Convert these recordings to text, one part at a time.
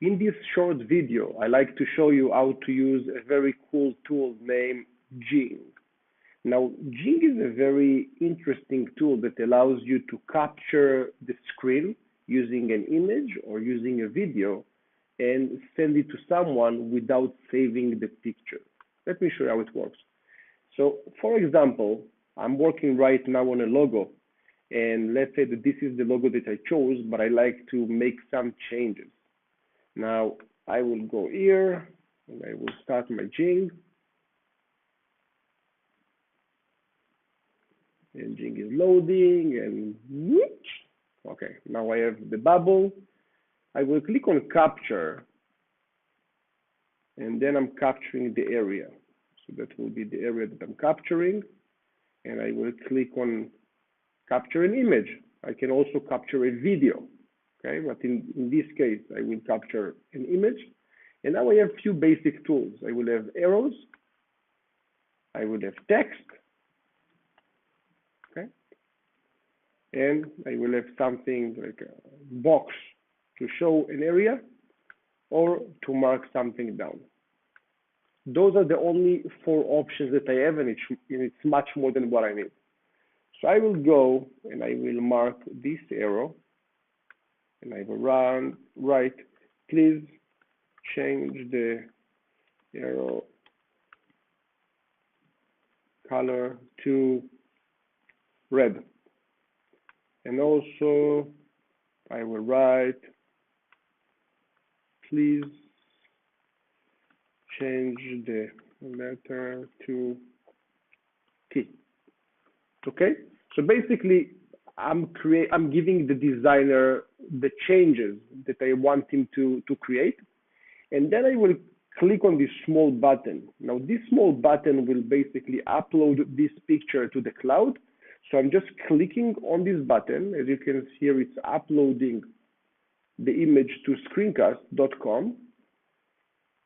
In this short video, I like to show you how to use a very cool tool named Jing. Now, Jing is a very interesting tool that allows you to capture the screen using an image or using a video and send it to someone without saving the picture. Let me show you how it works. So, for example, I'm working right now on a logo, and let's say that this is the logo that I chose, but I like to make some changes. Now, I will go here, and I will start my Jing. And Jing is loading, and whoops. Okay, now I have the bubble. I will click on capture, and then I'm capturing the area. So that will be the area that I'm capturing, and I will click on capture an image. I can also capture a video. Okay, but in this case, I will capture an image. And now I have a few basic tools. I will have arrows. I will have text. Okay. And I will have something like a box to show an area or to mark something down. Those are the only 4 options that I have, and it's much more than what I need. So I will go and I will mark this arrow. And I will write, please change the arrow color to red. And also I will write, please change the letter to T. Okay? So basically, I'm giving the designer the changes that I want him to create. And then I will click on this small button. Now, this small button will basically upload this picture to the cloud. So I'm just clicking on this button. As you can see here, it's uploading the image to screencast.com.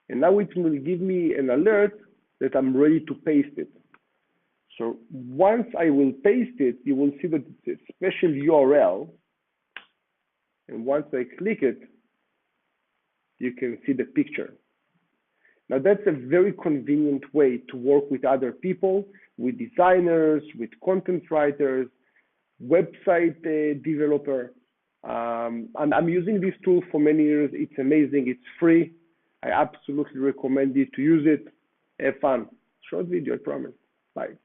And now it will give me an alert that I'm ready to paste it. So once I will paste it, you will see that it's a special URL. And once I click it, you can see the picture. Now that's a very convenient way to work with other people, with designers, with content writers, website developer. And I'm using this tool for many years. It's amazing. It's free. I absolutely recommend you to use it. Have fun. Short video, I promise. Bye.